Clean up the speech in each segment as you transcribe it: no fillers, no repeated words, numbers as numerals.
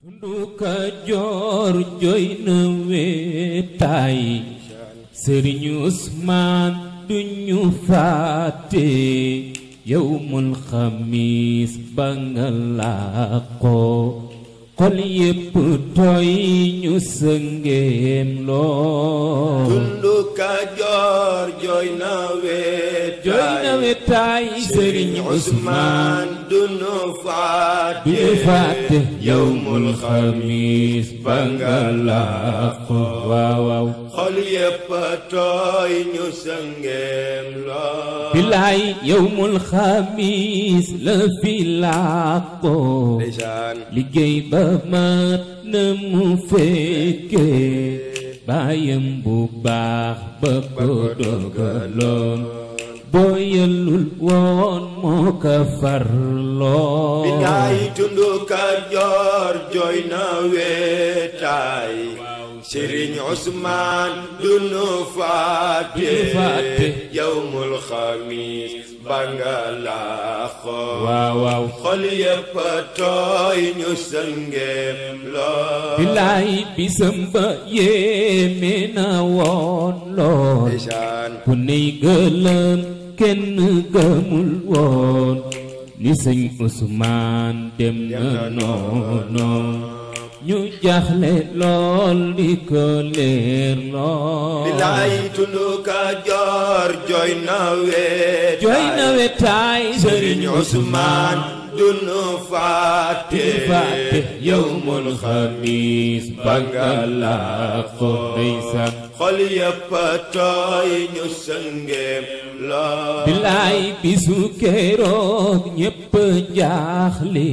Tundu Kajoor jooy na wéetaay Sëriñ Usmaan duñu fàtte yawmul xamiis ba nga làqoo xol yépp tooy ñu sëngeem lool. Tundu Kajoor jooy na wéetaay Sëriñ Usmaan duñu fàtte yawmul xamiis ba nga làqoo waaw waaw xol yépp tooy ñu sëngeem lool. bilaay yawmul xamiis la fi làqoo liggéey ba mat na mu fekkee baayam bu baax ba ko dogaloon booyalul woon moo ka farloo. bilaay Tundu Kajoor jooy na wéetaay Sëriñ Usmaan duñu fàtte yawmul xamiis ba nga làqoo waaw waaw xol yépp tooy ñu sëngeem lool. bilaay bisam ba yéeme na woon lool ku ney gëlëm kenn gëmul woon ni Sëñ Usmaan dem na noonu ñu jaxle lool di ko leer lool. bilaay Tundu Kajoor jooy na wéetaay Sëriñ Usmaan duñu fàtte yawmul xamiis ba nga làqoo ndeysaan xol yépp tooy ñu sëngeem lool. bilaay bisu keroog ñépp jaaxle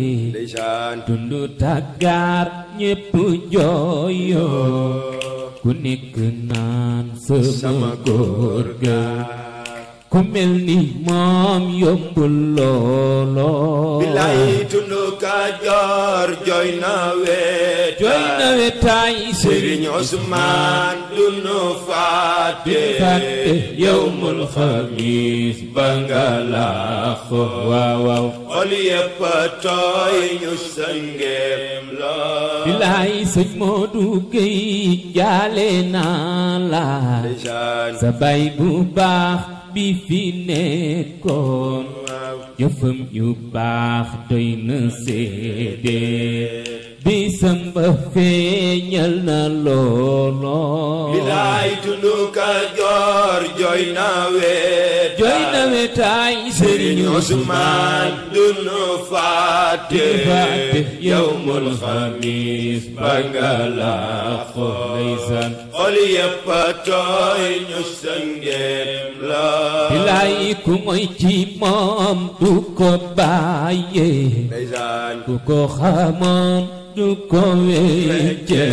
Tundu Tàggaar ñépp jooyoo ku nekk naan sama góor ga ku mel ni moom yombul looloo. bilaay Tundu Kajoor jooy na wéetaay Sëriñ Usmaan duñu fàtte yawmul xamiis ba nga làqoo waaw waaw xol yépp tooy ñu sëngeem lool. bilaay Sëñ Moodu Gey jaale naa la sa baay bu baax bi fi nekkoon jëfam yu baax doy na seede bisam ba feeñal na looloo. bilaay Tundu Kajoor jooy na wéetaay Sëriñ Usmaan duñu fàtte yawmul xamiis ba nga làqoo ndeysaan xol yépp tooy ñu sëngeem lool. bilaay ku moy ci moom du ko bàyyee ku ko xamoon du ko wecce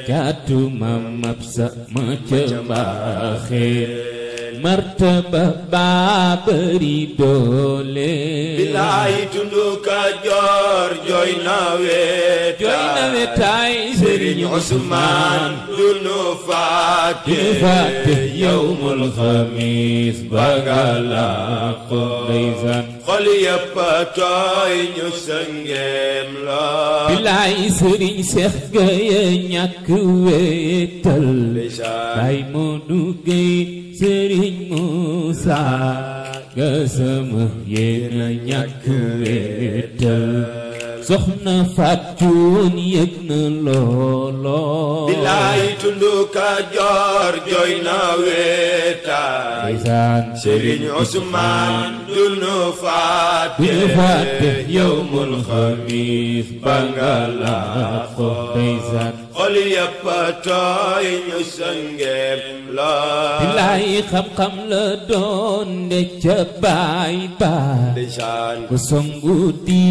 caatu ma mab sa ma ca mbaaxee martaba baa bëri doole. bilaay Tundu Kajoor jooy na wéetaay Sëriñ Usmaan duñu fàtte yawmul xamiis ba nga làqoo ndeysaan xol yépp tooy ñu sëngeem lool. bilaay Sëriñ Seex Gaya ñàkk wéetal Baay Moodu Gey Sëriñ Muusa Gasama yéena ñàkk wéetal soxna Faatuun yëg na looloo. bilaay Tundu Kajoor jooy na wéetaay Sëriñ Usmaan duñu fàtte yawmul xamiis ba nga làqoo ndeysaan xol yépp tooy ñu sëngeem lool. bilaay xam-xam la doon de ca baay ba ku songu di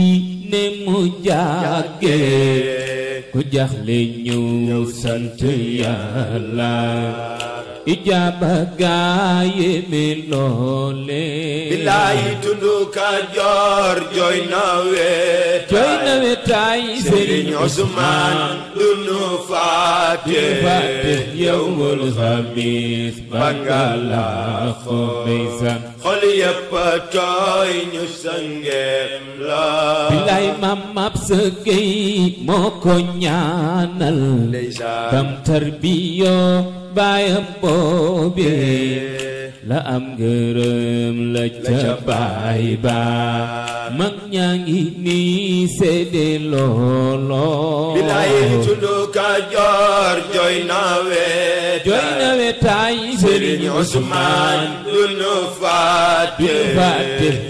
ne mu jàggee ku jaxle ñëw sant Yàlla ijaaba gaaye mi loole. bilaay Tundu Kajoor jooy na wéetaay Sëriñ Usmaan duñu fàtte yawmul xamiis ba nga làqoo ndeysaan xol yëpp tooy ñu sangeem la bilaay Maam Absa Gueye moo ko ñaanal bam tarbiyoo baayam boobee la am ngërëm la ca baay ba mag ñaa ngi nii seede loolo bilaay tundu Kajoor jooy na wetaay Sëriñ Usmaan du nu fàtte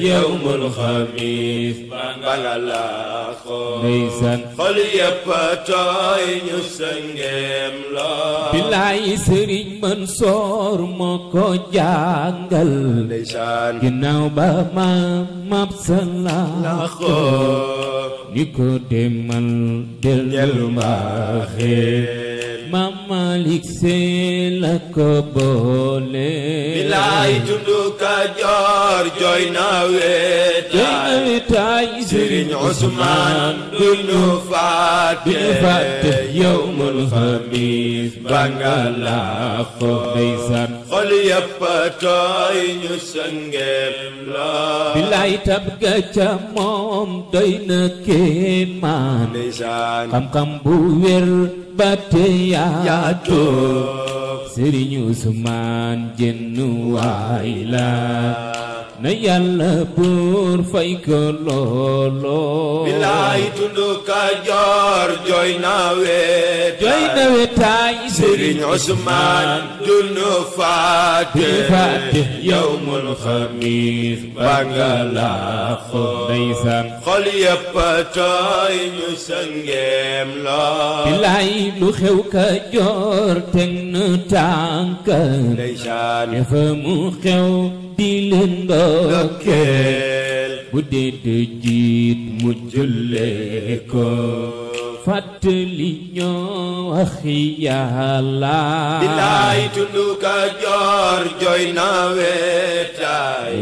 yawmul xamiis ba nga laaxoo ndeysaan xol yëpp tooy ñu sangeem la bilaay Sëriñ Mansoor moo ko jàngal ndeysaan ginnaaw ba Maam Absa laaxoo ni ko demal dellu mbaaxee Maam Malick Sy la ko boole bilaay tundu Kajoor jooy na wetaay Sëriñ Usmaan du nu fàtte yawmul xamiis ba nga laaxoo ndeysaan xol yëpp tooy ñu sangeem la bilaay tab ga ca moom doy na kéemaan ndeysaan xam-xam bu wér ba te yaatu Sëriñ Usmaan jenn waay la na Yàlla buur fay ko loolo bilaay tundu Kajoor jooy na wetaay Sëriñ Usmaan du nu fàtte yawmul xamiis ba nga laaxoo ndeysaan xol yëpp tooy ñu sangeem la bilaay lu xew Kajoor teg na tànk ndeysaan dafa mu xew di leen ndokkeel bu dee jiit mu jullee ko fàttali ñoo waxi Yàlla bilaay tundu Kajoor jooy na wetaay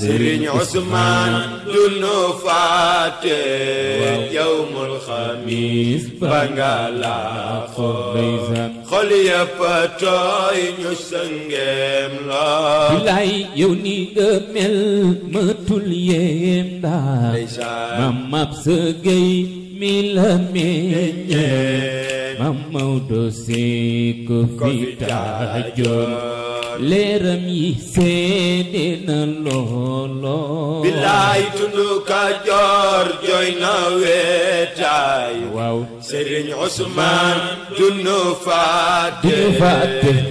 Sëriñ Usmaan du nu fàtte yawmul xamiis ba nga laaxoo xol yëpp tooy ñu sangeem la bilaay yow ni nga mel matul yéem daal Maam Absa Gueye mi la meññe Maam Maodo Sy ko fi taajoon leeram yi seede na loolo bilaay tundu Kajoor jooy na wetaay waaw Sëriñ Usmaan du nu fàtte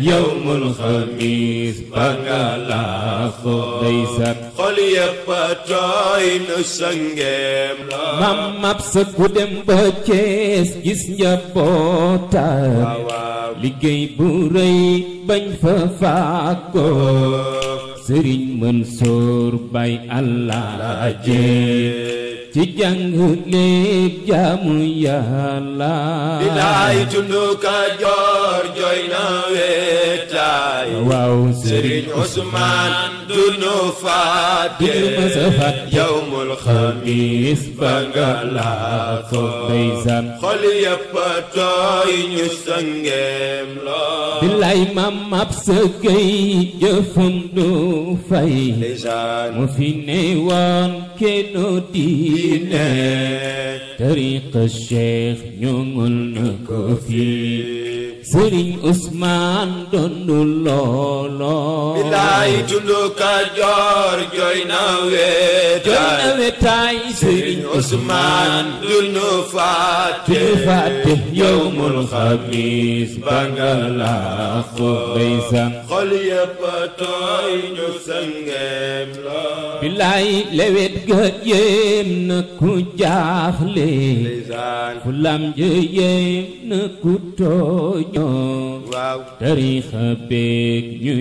yawmul xamiis ba nga laaxoo ndeysaan xol yëpp tooy ñu sangeem la Maam Absa ku dem ba Cees gis njabootam liggéey bu rëy bañ fa faakoo Sëriñ Mansoor bay Allah jee ci jàng léeg jaamu Yàlla bilaay tundu Kajoor jooy na wetaay waaw Sëriñ Usmaan du nu fàtte yawmul xamiis ba nga laaxoo ndeysaan xol yëpp tooy ñu sangeem la bilaay Maam Absa Gueye jëfam du fay mu fi ne woon kenno diine tariqa Cheikh ñoŋul na ko fi Sëriñ Usmaan dondu loolo bilaay tundu Kajoor jooy na wetaay Sëriñ Usmaan du nu fàtte yawmul xamiis ba nga laaxoo ndeysaan xol yëpp tooy ñu sangeem la bilaay lewet ga yéem na ku jaaxle fu lam ja yéem na ku tooñoo tariixa beek ñu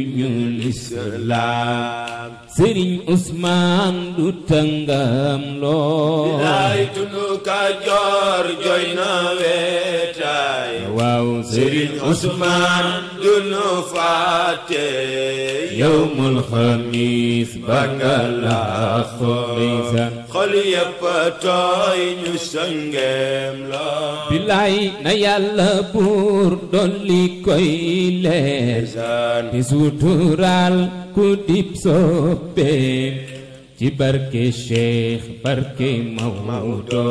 lislaam Sëriñ Usmaan du tàngam loo bilaay tundu Kajoor jooy na wetaay waaw Sëriñ Usmaan du nu fàtte yawmul xamiis ba nga laaxoo ndeysaan xol yëpp tooy ñu sëngeem la bilaay na yàlla buur dolli koy leer di suturaal ku dib soppeem ci barke Cheikh barke Maodo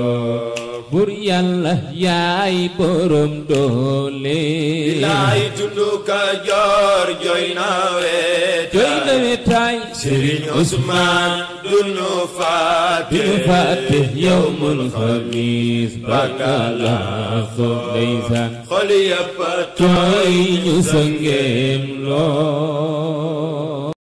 bur yàlla yaay borom doole bilaay tundu Kajoor jooy na wetaay Serigne Ousmane duñu fàtte yawmul xamiis bakala so ndeysaan xol yëpp tooy ñu sëngeem lool